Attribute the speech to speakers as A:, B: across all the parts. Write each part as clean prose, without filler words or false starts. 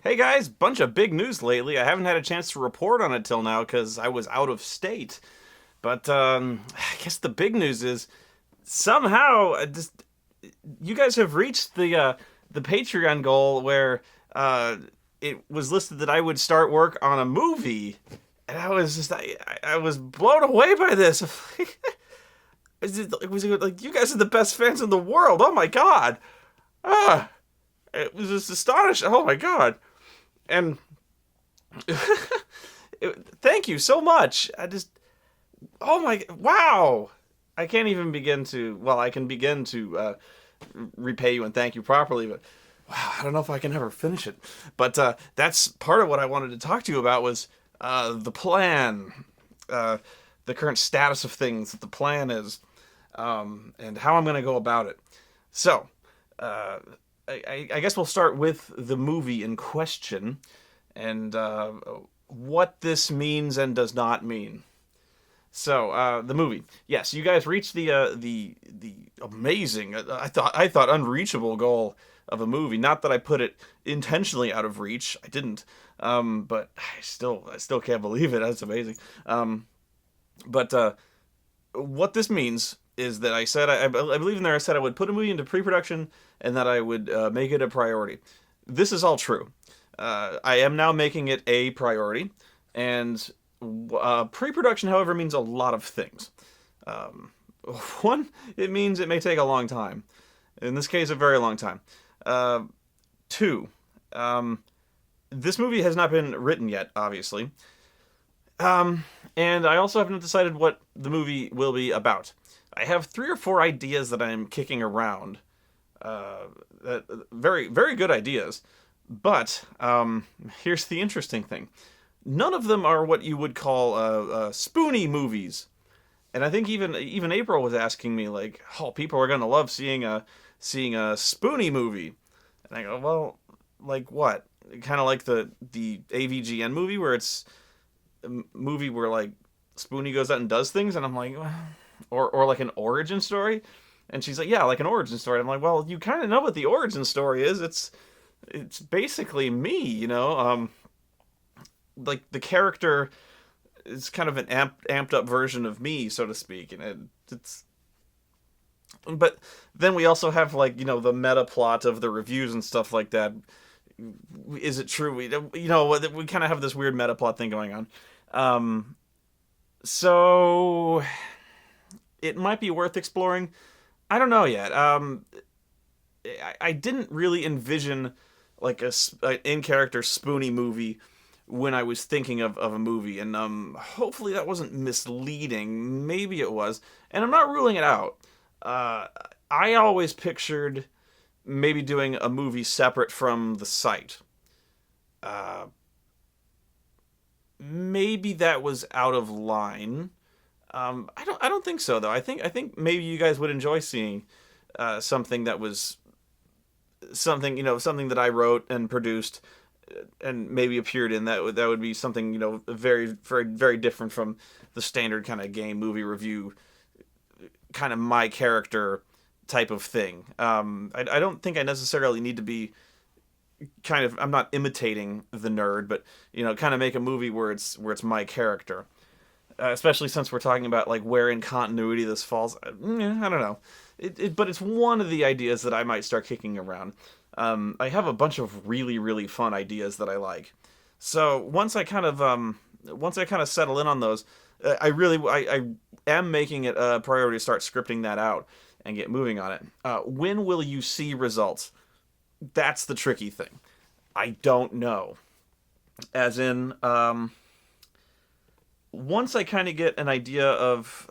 A: Hey guys, bunch of big news lately. I haven't had a chance to report on it till now because I was out of state. But I guess the big news is somehow you guys have reached the Patreon goal where uh, it was listed that I would start work on a movie, and I was blown away by this. It was like you guys are the best fans in the world. Oh my god! Ah, it was just astonishing. Oh my god! And thank you so much. Oh my, wow. I can't even begin to, well, I can begin to repay you and thank you properly, but wow, I don't know if I can ever finish it. But that's part of what I wanted to talk to you about was the plan, uh, the current status of things, what the plan is, and how I'm going to go about it. So, uh, I guess we'll start with the movie in question and what this means and does not mean. So the movie, yes, you guys reached the amazing, I thought unreachable goal of a movie. Not that I put it intentionally out of reach, I didn't, but I still can't believe it. That's amazing. But what this means is that I believe in there I said I would put a movie into pre-production and that I would make it a priority. This is all true. I am now making it a priority, and pre-production, however, means a lot of things. Um, One, it means it may take a long time. In this case, a very long time. Uh, Two, um, this movie has not been written yet, obviously. Um, and I also haven't decided what the movie will be about. I have three or four ideas that I'm kicking around. Uh, Very, very good ideas. But here's the interesting thing: none of them are what you would call Spoony movies. And I think even April was asking me like, "Oh, people are gonna love seeing a Spoony movie." And I go, "Well, like what? Kind of like the AVGN movie where it's a movie where like Spoony goes out and does things." And I'm like, "Well," or like an origin story." And she's like, "Yeah, like an origin story." I'm like, "Well, you kind of know what the origin story is. It's basically me. Like the character is kind of an amped up version of me, so to speak, and it's. But then we also have like the meta plot of the reviews and stuff like that. Is it true? We kind of have this weird meta plot thing going on. Um, so it might be worth exploring. I don't know yet. I didn't really envision like an in character Spoony movie when I was thinking of a movie, and hopefully that wasn't misleading. Maybe it was, and I'm not ruling it out. Uh, I always pictured maybe doing a movie separate from the site. Uh, Maybe that was out of line. I don't think so though. I think maybe you guys would enjoy seeing something that was something that I wrote and produced and maybe appeared in that would be something very very very different from the standard kind of game movie review kind of my character type of thing. I don't think I necessarily need to be kind of, I'm not imitating the nerd, but kind of make a movie where it's my character. Especially since we're talking about like where in continuity this falls. I don't know. But it's one of the ideas that I might start kicking around. I have a bunch of really really fun ideas that I like. So once I kind of settle in on those, I am making it a priority to start scripting that out and get moving on it. When will you see results? That's the tricky thing. I don't know. As in, once I kind of get an idea of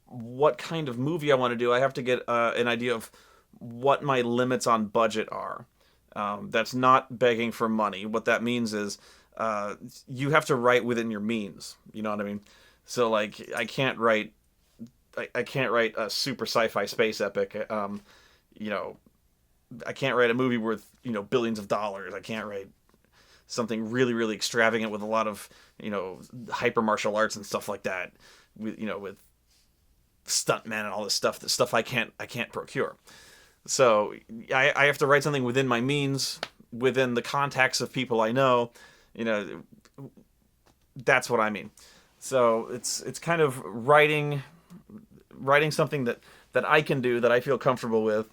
A: what kind of movie I want to do, I have to get an idea of what my limits on budget are. That's not begging for money. What that means is you have to write within your means. You know what I mean? So like, I can't write a super sci-fi space epic. You know, I can't write a movie worth billions of dollars. I can't write something really really extravagant with a lot of hyper martial arts and stuff like that with stuntmen and all this stuff, the stuff I can't procure. So I have to write something within my means, within the contacts of people I know. You know, that's what I mean. So it's kind of writing something that I can do, that I feel comfortable with,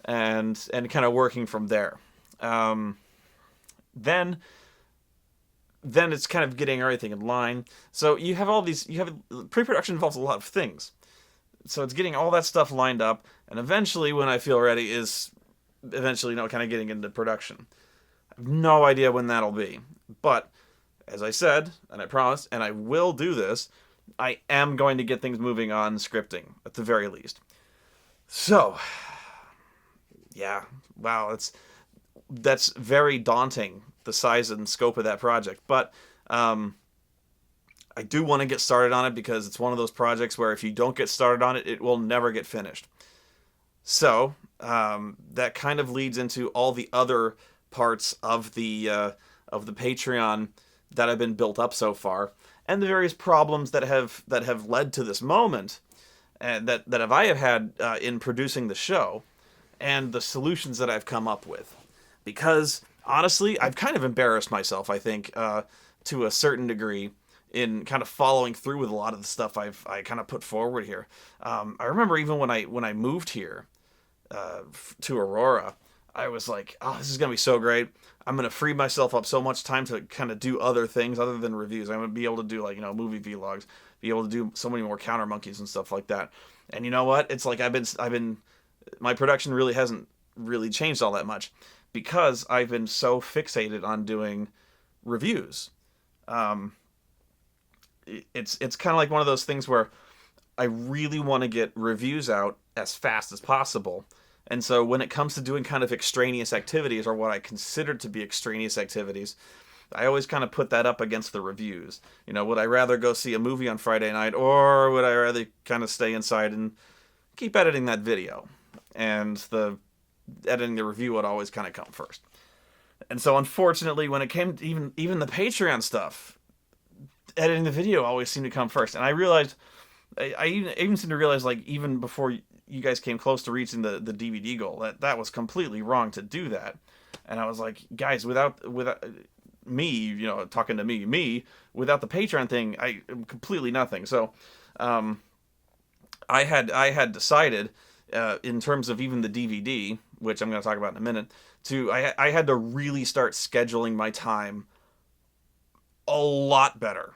A: and kind of working from there. Um, then then it's kind of getting everything in line. So you have all these. You have pre-production involves a lot of things. So it's getting all that stuff lined up, and eventually, when I feel ready, is eventually, kind of getting into production. I have no idea when that'll be, but as I said, and I promised, and I will do this, I am going to get things moving on scripting at the very least. So, yeah, wow, that's very daunting, the size and scope of that project. But I do want to get started on it because it's one of those projects where if you don't get started on it, it will never get finished. So that kind of leads into all the other parts of the Patreon that have been built up so far, and the various problems that have led to this moment, and that I have had in producing the show, and the solutions that I've come up with. Because honestly, I've kind of embarrassed myself, I think, to a certain degree, in kind of following through with a lot of the stuff I kind of put forward here. I remember even when I moved here to Aurora, I was like, oh, this is going to be so great. I'm going to free myself up so much time to kind of do other things other than reviews. I'm going to be able to do movie vlogs, be able to do so many more counter monkeys and stuff like that. And you know what? It's like my production really hasn't really changed all that much because I've been so fixated on doing reviews. It's kind of like one of those things where I really want to get reviews out as fast as possible. And so when it comes to doing kind of extraneous activities, or what I consider to be extraneous activities, I always kind of put that up against the reviews. Would I rather go see a movie on Friday night, or would I rather kind of stay inside and keep editing that video? And the editing the review would always kind of come first. And so unfortunately, when it came to even the Patreon stuff, editing the video always seemed to come first. And I realized, I even seemed to realize, like, even before you guys came close to reaching the DVD goal, that was completely wrong to do that. And I was like, guys, without me, talking to me, without the Patreon thing, I am completely nothing. So, I had decided, in terms of even the DVD, which I'm going to talk about in a minute, I had to really start scheduling my time a lot better.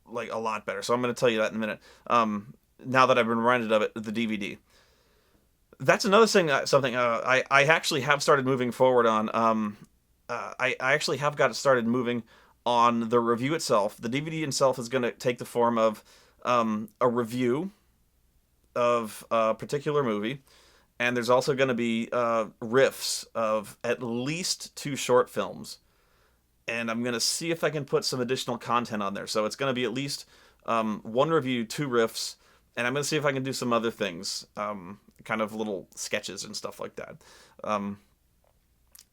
A: Like, a lot better. So I'm going to tell you that in a minute. Now that I've been reminded of it, the DVD. That's another thing, something I actually have started moving forward on. I actually have got it started moving on the review itself. The DVD itself is going to take the form of a review of a particular movie. And there's also going to be riffs of at least 2 short films. And I'm going to see if I can put some additional content on there. So it's going to be at least 1 review, 2 riffs, and I'm going to see if I can do some other things, kind of little sketches and stuff like that. I'm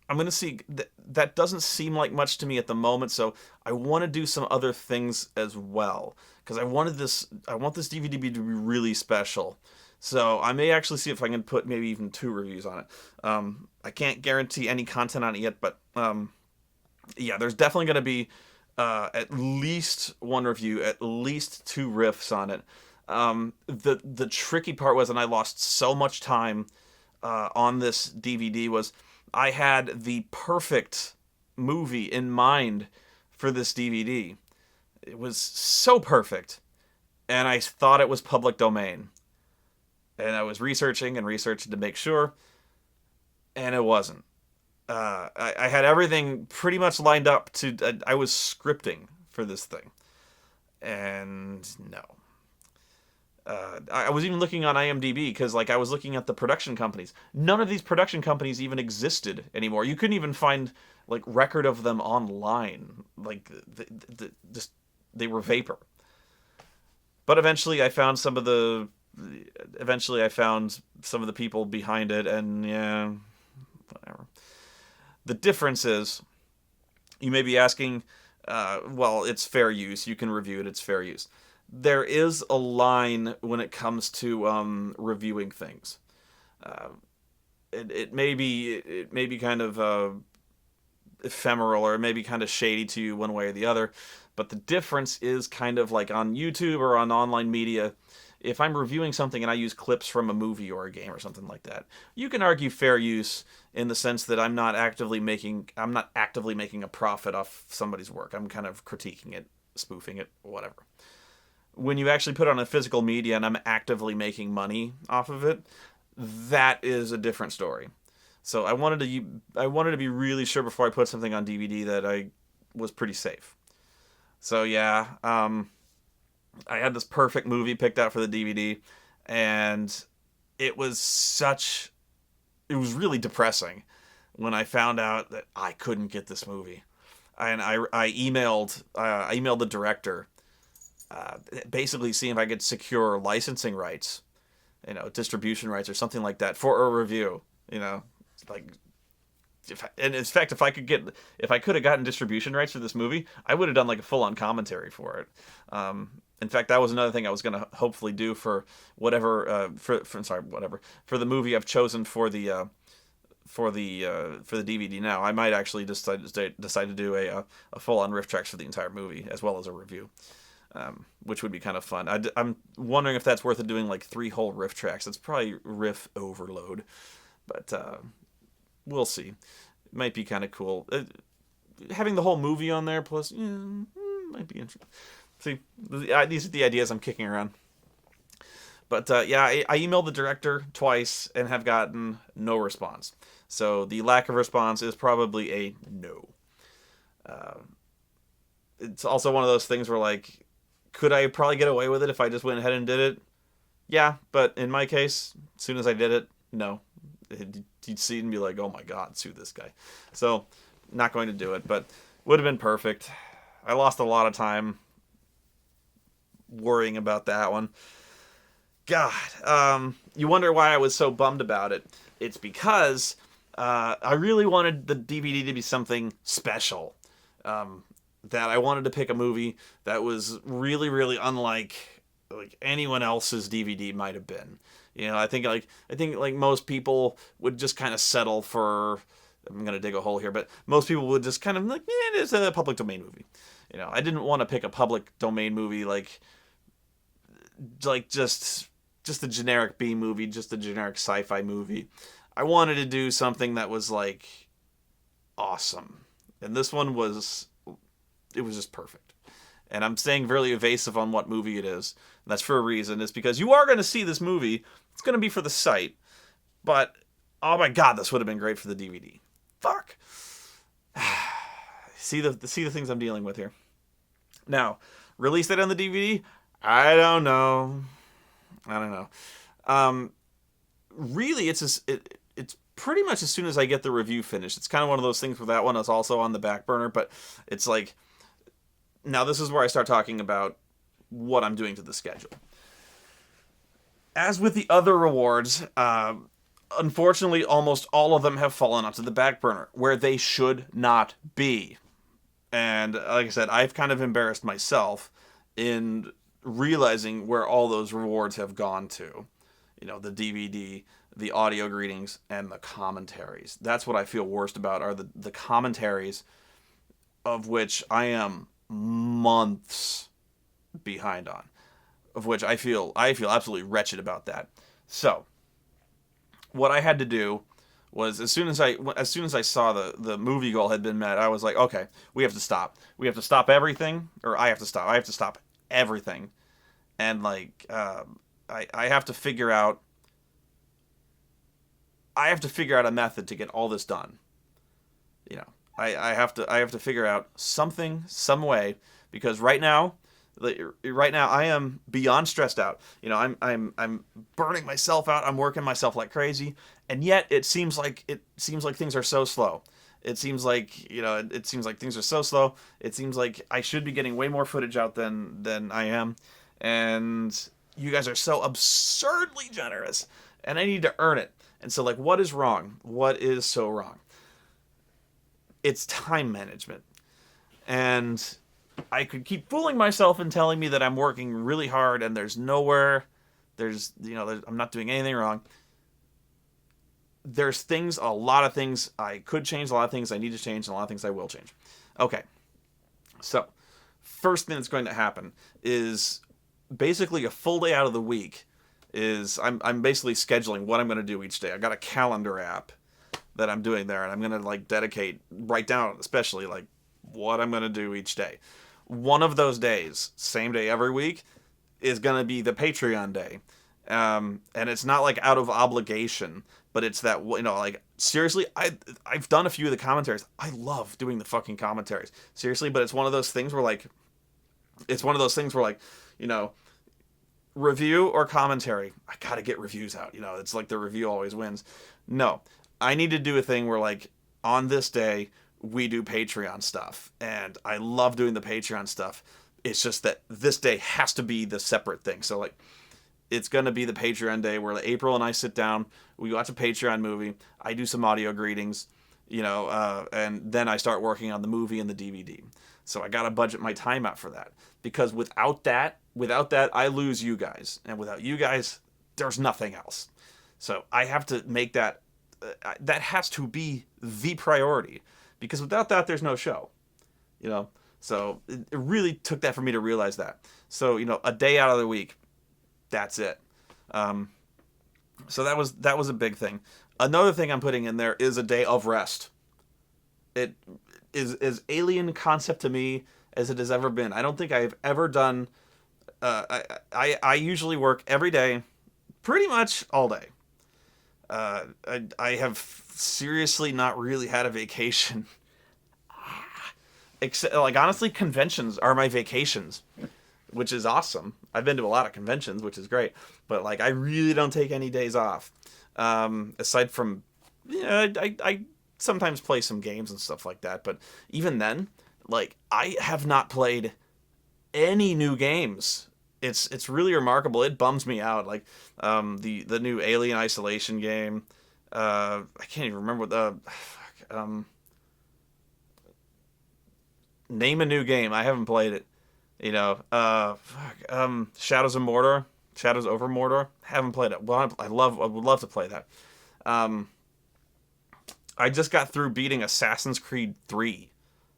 A: going to see, that doesn't seem like much to me at the moment, so I want to do some other things as well, because I want this DVD to be really special. So I may actually see if I can put maybe even 2 reviews on it. I can't guarantee any content on it yet, but yeah, there's definitely going to be at least 1 review, at least 2 riffs on it. The tricky part was, and I lost so much time on this DVD, was I had the perfect movie in mind for this DVD. It was so perfect, and I thought it was public domain. And I was researching to make sure, and it wasn't. I had everything pretty much lined up to. I was scripting for this thing, and no. I was even looking on IMDb because, I was looking at the production companies. None of these production companies even existed anymore. You couldn't even find record of them online. Just they were vapor. But eventually, I found some of the. Eventually, I found some of the people behind it, and yeah, whatever. The difference is, you may be asking, well, it's fair use. You can review it. It's fair use. There is a line when it comes to reviewing things. It may be kind of ephemeral or maybe kind of shady to you one way or the other. But the difference is kind of like on YouTube or on online media. If I'm reviewing something and I use clips from a movie or a game or something like that, you can argue fair use in the sense that I'm not actively making a profit off somebody's work. I'm kind of critiquing it, spoofing it, whatever. When you actually put on a physical media and I'm actively making money off of it, that is a different story. So I wanted to be really sure before I put something on DVD that I was pretty safe. So yeah, I had this perfect movie picked out for the DVD, and it was really depressing when I found out that I couldn't get this movie. And I emailed the director, basically seeing if I could secure licensing rights, distribution rights or something like that for a review. Like, and in fact, if I could have gotten distribution rights for this movie, I would have done like a full-on commentary for it. In fact, that was another thing I was going to hopefully do for whatever for the movie I've chosen for the DVD. Now I might actually decide to do a full-on riff tracks for the entire movie as well as a review, which would be kind of fun. I'm wondering if that's worth it, doing like 3 whole riff tracks. It's probably riff overload, but we'll see. It might be kind of cool. Having the whole movie on there plus might be interesting. See, these are the ideas I'm kicking around. But yeah, I emailed the director twice and have gotten no response. So the lack of response is probably a no. It's also one of those things where, like, could I probably get away with it if I just went ahead and did it? Yeah, but in my case, as soon as I did it, no. You'd see it and be like, oh my god, sue this guy. So, not going to do it, but would have been perfect. I lost a lot of time worrying about that one. God, you wonder why I was so bummed about it. It's because I really wanted the DVD to be something special. That I wanted to pick a movie that was really, really unlike like anyone else's DVD might have been. I think most people would just kind of settle for. I'm gonna dig a hole here, but most people would just kind of like, it is a public domain movie. I didn't want to pick a public domain movie like just a generic B movie, just a generic sci-fi movie. I wanted to do something that was like awesome, and this one was. It was just perfect. And I'm staying very evasive on what movie it is. And that's for a reason. It's because you are going to see this movie. It's going to be for the site. But, oh my god, this would have been great for the DVD. Fuck. See the things I'm dealing with here. Now, release that on the DVD? I don't know. Really, it's pretty much as soon as I get the review finished. It's kind of one of those things where that one is also on the back burner. But it's like... Now, this is where I start talking about what I'm doing to the schedule. As with the other rewards, unfortunately, almost all of them have fallen onto the back burner, where they should not be. And like I said, I've kind of embarrassed myself in realizing where all those rewards have gone to. The DVD, the audio greetings, and the commentaries. That's what I feel worst about, are the commentaries, of which I am months behind on, of which I feel absolutely wretched about that. So what I had to do was, as soon as I saw the movie goal had been met, I was like, okay, we have to stop everything, or I have to stop everything, and like I have to figure out a method to get all this done. I have to figure out some way, because right now I am beyond stressed out. I'm burning myself out. I'm working myself like crazy, and yet it seems like things are so slow. It seems like things are so slow. It seems like I should be getting way more footage out than I am, and you guys are so absurdly generous, and I need to earn it. And so, like, what is wrong? What is so wrong? It's time management. And I could keep fooling myself and telling me that I'm working really hard and I'm not doing anything wrong. there's things, a lot of things I could change, a lot of things I need to change, and a lot of things I will change. Okay, so first thing that's going to happen is basically a full day out of the week is I'm basically scheduling what I'm going to do each day. I got a calendar app that I'm doing there, and I'm going to like write down especially like what I'm going to do each day. One of those days, same day every week, is going to be the Patreon day. And it's not like out of obligation, but it's that, like seriously, I've done a few of the commentaries. I love doing the fucking commentaries. Seriously, but it's one of those things where like you know, review or commentary. I gotta get reviews out. It's like the review always wins. No, I need to do a thing where like on this day we do Patreon stuff, and I love doing the Patreon stuff. It's just that this day has to be the separate thing. So like, it's gonna be the Patreon day where April and I sit down, we watch a Patreon movie, I do some audio greetings, and then I start working on the movie and the DVD. So I gotta budget my time out for that, because without that, I lose you guys, and without you guys, there's nothing else. So I have to make that. That has to be the priority, because without that, there's no show. So it really took that for me to realize that. So a day out of the week, that's it. So that was a big thing. Another thing I'm putting in there is a day of rest. It is as alien concept to me as it has ever been. I don't think I've ever done. I usually work every day, pretty much all day. I have seriously not really had a vacation. Except, like, honestly, conventions are my vacations, which is awesome. I've been to a lot of conventions, which is great, but like I really don't take any days off. Aside from, I sometimes play some games and stuff like that, but even then, like I have not played any new games. It's really remarkable. It bums me out. Like the new Alien Isolation game. I can't even remember name a new game. I haven't played it. Shadows of Mordor, Shadows over Mordor. Haven't played it. Well, I would love to play that. I just got through beating Assassin's Creed 3.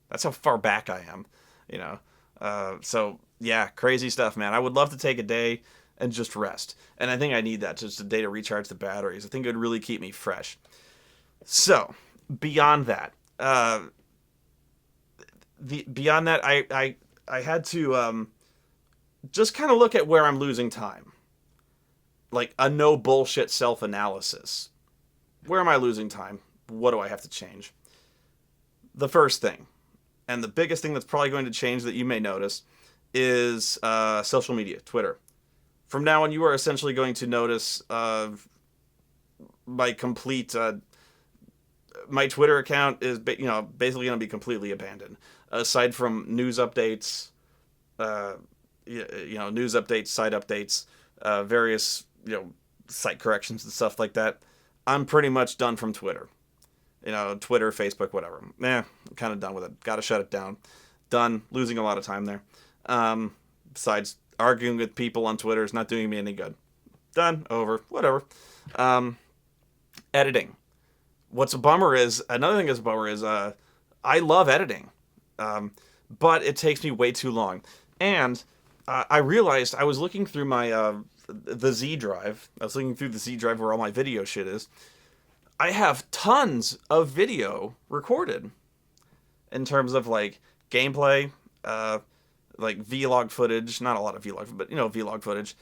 A: That's how far back I am. So yeah, crazy stuff, man. I would love to take a day and just rest, and I think I need that, just a day to recharge the batteries. I think it would really keep me fresh. So beyond that, I had to just kind of look at where I'm losing time. Like a no bullshit self-analysis. Where am I losing time? What do I have to change? The first thing, and the biggest thing that's probably going to change that you may notice, is social media, Twitter. From now on, you are essentially going to notice my complete... my Twitter account is basically going to be completely abandoned. Aside from news updates, news updates, site updates, various site corrections and stuff like that, I'm pretty much done from Twitter. Twitter, Facebook, whatever. I'm kind of done with it. Got to shut it down. Done. Losing a lot of time there. Besides, arguing with people on Twitter is not doing me any good. Done. Over. Whatever. Editing. Another thing that's a bummer is I love editing, but it takes me way too long. And I realized I was looking through my the Z drive. I was looking through the Z drive where all my video shit is. I have tons of video recorded in terms of like gameplay, like vlog footage. Not a lot of vlog, but vlog footage.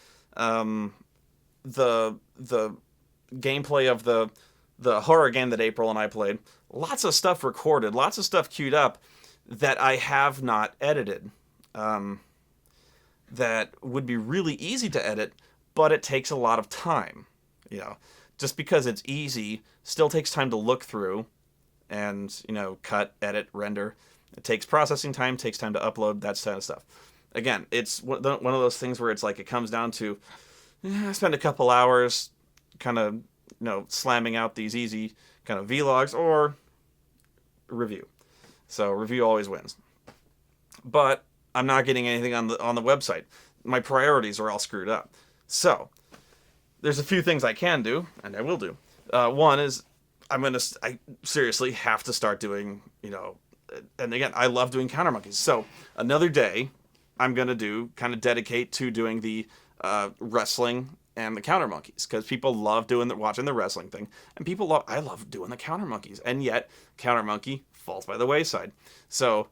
A: The gameplay of the horror game that April and I played. Lots of stuff recorded, lots of stuff queued up that I have not edited. That would be really easy to edit, but it takes a lot of time. Just because it's easy still takes time to look through and, cut, edit, render. It takes processing time, takes time to upload, that kind of stuff. Again, it's one of those things where it's like it comes down to, I spend a couple hours kind of, slamming out these easy kind of vlogs or review. So review always wins. But I'm not getting anything on the website. My priorities are all screwed up. So there's a few things I can do, and I will do. One is I seriously have to start doing, and again, I love doing counter monkeys. So another day, I'm gonna dedicate to doing the wrestling and the counter monkeys because people love watching the wrestling thing, and I love doing the counter monkeys, and yet counter monkey falls by the wayside. So,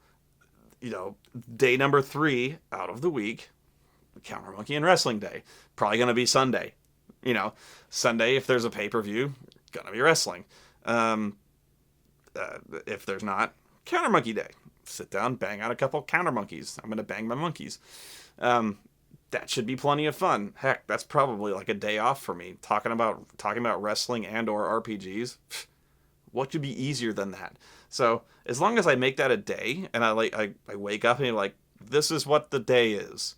A: day number 3 out of the week, counter monkey and wrestling day, probably gonna be Sunday. Sunday, if there's a pay-per-view, gonna be wrestling. If there's not, counter monkey day. Sit down, bang out a couple counter monkeys. I'm gonna bang my monkeys. That should be plenty of fun. Heck, that's probably like a day off for me. Talking about wrestling and or RPGs. What could be easier than that? So as long as I make that a day, and I wake up and I'm like, this is what the day is,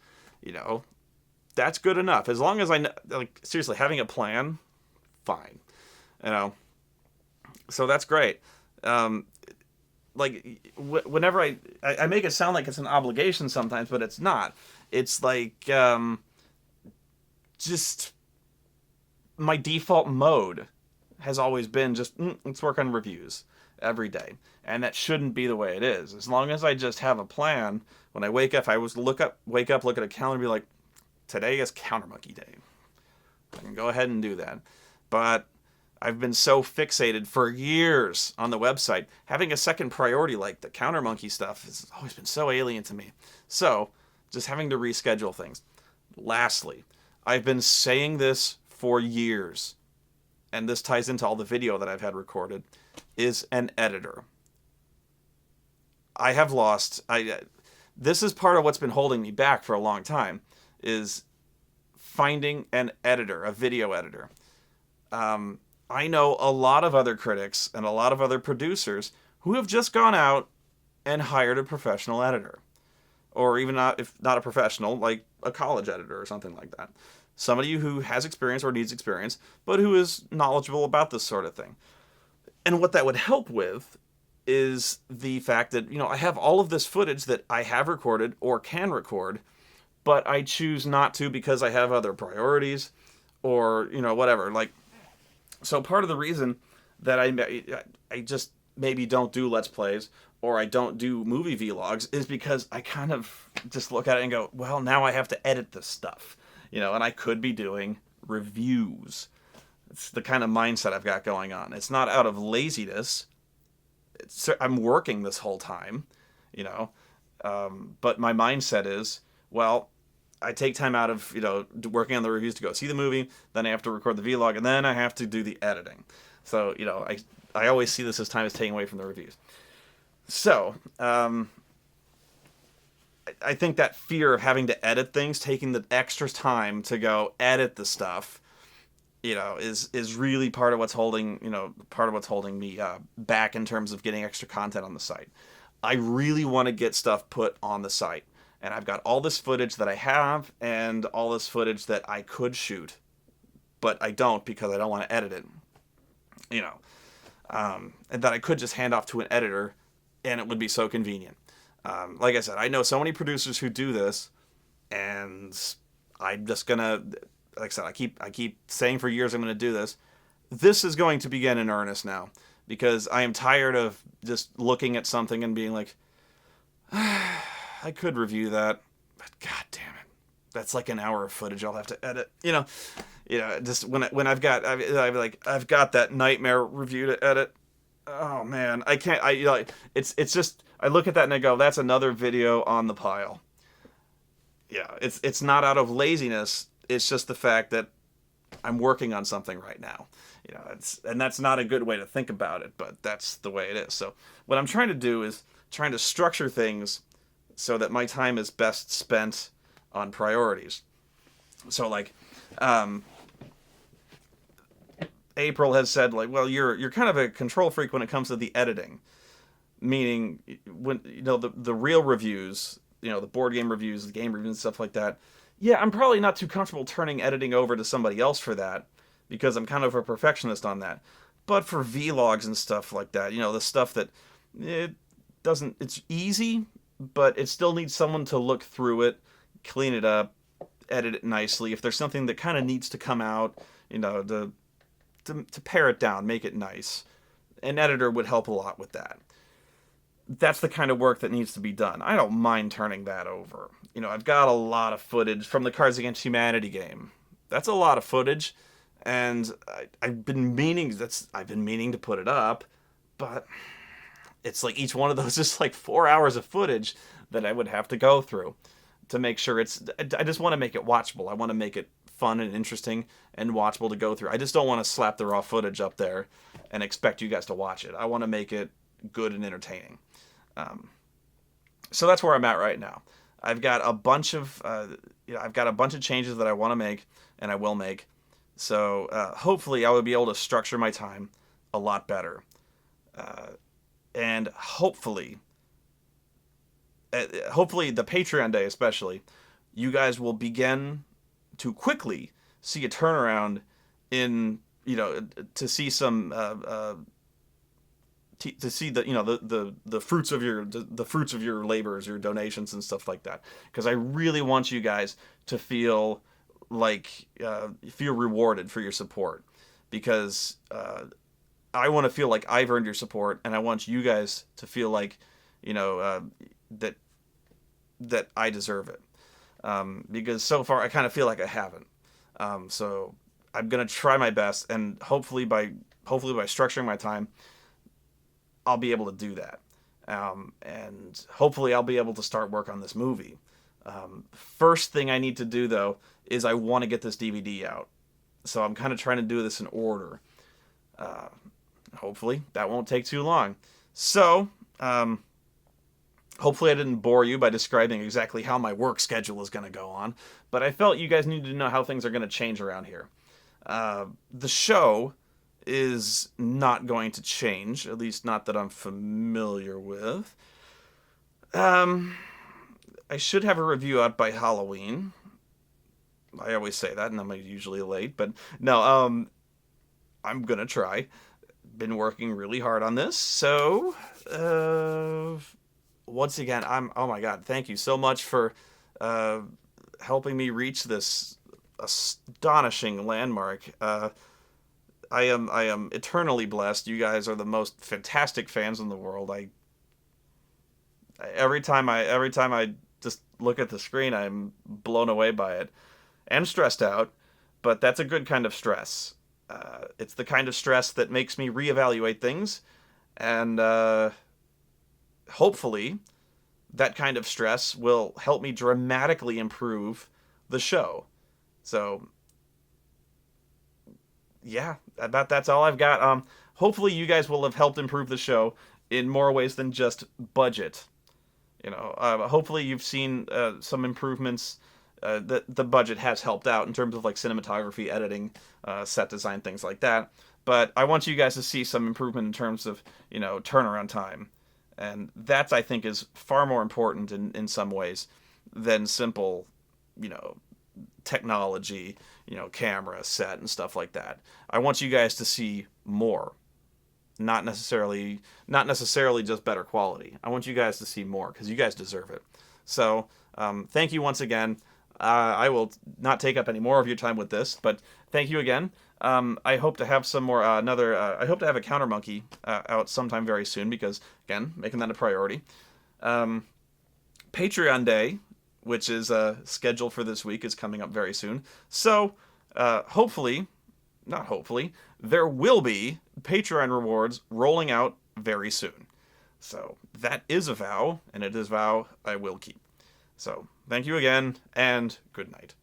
A: that's good enough. As long as seriously, having a plan, fine. So that's great. Whenever I make it sound like it's an obligation sometimes, but it's not. It's like just my default mode has always been just let's work on reviews every day, and that shouldn't be the way it is. As long as I just have a plan, when I wake up, wake up, look at a calendar, and be like, today is Counter Monkey Day. I can go ahead and do that, but I've been so fixated for years on the website. Having a second priority like the counter monkey stuff has always been so alien to me. So, just having to reschedule things. Lastly, I've been saying this for years, and this ties into all the video that I've had recorded, is an editor. I have lost... this is part of what's been holding me back for a long time, is finding an editor, a video editor. I know a lot of other critics and a lot of other producers who have just gone out and hired a professional editor. Or even if not a professional, like a college editor or something like that. Somebody who has experience or needs experience, but who is knowledgeable about this sort of thing. And what that would help with is the fact that, I have all of this footage that I have recorded or can record, but I choose not to because I have other priorities or, whatever. So part of the reason that I just maybe don't do Let's Plays or I don't do movie vlogs is because I kind of just look at it and go, well, now I have to edit this stuff, and I could be doing reviews. It's the kind of mindset I've got going on. It's not out of laziness. I'm working this whole time, but my mindset is, well, I take time out of, working on the reviews to go see the movie, then I have to record the vlog, and then I have to do the editing. So, I always see this as time is taken away from the reviews. So, I think that fear of having to edit things, taking the extra time to go edit the stuff, is really part of what's holding me back in terms of getting extra content on the site. I really want to get stuff put on the site. And I've got all this footage that I have and all this footage that I could shoot, but I don't because I don't want to edit it, and that I could just hand off to an editor and it would be so convenient. Like I said, I know so many producers who do this, and I'm just gonna, like I said, I keep saying for years I'm gonna do this. This is going to begin in earnest now because I am tired of just looking at something and being like, I could review that, but god damn it, that's like an hour of footage I'll have to edit. Just when I've got that nightmare review to edit. Oh man, I can't. It's just I look at that and I go, that's another video on the pile. Yeah, it's not out of laziness. It's just the fact that I'm working on something right now. And that's not a good way to think about it, but that's the way it is. So what I'm trying to do is trying to structure things so that my time is best spent on priorities. So April has said well, you're kind of a control freak when it comes to the editing, meaning when the real reviews, the board game reviews, the game reviews and stuff like that. Yeah, I'm probably not too comfortable turning editing over to somebody else for that because I'm kind of a perfectionist on that. But for vlogs and stuff like that, the stuff that it's easy, but it still needs someone to look through it, clean it up, edit it nicely. If there's something that kind of needs to come out, to pare it down, make it nice. an editor would help a lot with that. That's the kind of work that needs to be done. I don't mind turning that over. I've got a lot of footage from the Cards Against Humanity game. That's a lot of footage, and I've been meaning to put it up, but it's like each one of those is like 4 hours of footage that I would have to go through to make sure I just want to make it watchable. I want to make it fun and interesting and watchable to go through. I just don't want to slap the raw footage up there and expect you guys to watch it. I want to make it good and entertaining. So that's where I'm at right now. I've got a bunch of changes that I want to make and I will make. So hopefully I will be able to structure my time a lot better. And hopefully the Patreon day especially, you guys will begin to quickly see a turnaround in, to see some to see the fruits of your labors, your donations and stuff like that, because I really want you guys to feel rewarded for your support, because I want to feel like I've earned your support, and I want you guys to feel like that I deserve it, because so far I kind of feel like I haven't. So I'm gonna try my best, and hopefully by structuring my time, I'll be able to do that. And hopefully I'll be able to start work on this movie. First thing I need to do, though, is I want to get this DVD out. So I'm kind of trying to do this in order. Hopefully that won't take too long. So, hopefully I didn't bore you by describing exactly how my work schedule is going to go on, but I felt you guys needed to know how things are going to change around here. The show is not going to change, at least not that I'm familiar with. I should have a review out by Halloween. I always say that, and I'm usually late, but no, I'm gonna try. Been working really hard on this, so once again, oh my god, thank you so much for helping me reach this astonishing landmark. I am eternally blessed. You guys are the most fantastic fans in the world. Every time I just look at the screen, I'm blown away by it and stressed out, but that's a good kind of stress. It's the kind of stress that makes me reevaluate things, and hopefully that kind of stress will help me dramatically improve the show. So yeah, about that's all I've got. Hopefully you guys will have helped improve the show in more ways than just budget. Hopefully you've seen some improvements that the budget has helped out in terms of like cinematography, editing, set design, things like that. But I want you guys to see some improvement in terms of, turnaround time. And that, I think, is far more important in some ways than simple, technology, camera, set, and stuff like that. I want you guys to see more. Not necessarily just better quality. I want you guys to see more, because you guys deserve it. So, thank you once again. I will not take up any more of your time with this, but thank you again. I hope to have some more, I hope to have a Counter Monkey out sometime very soon, because, again, making that a priority. Patreon Day, which is scheduled for this week, is coming up very soon. So, there will be Patreon rewards rolling out very soon. So, that is a vow, and it is a vow I will keep. So, thank you again, and good night.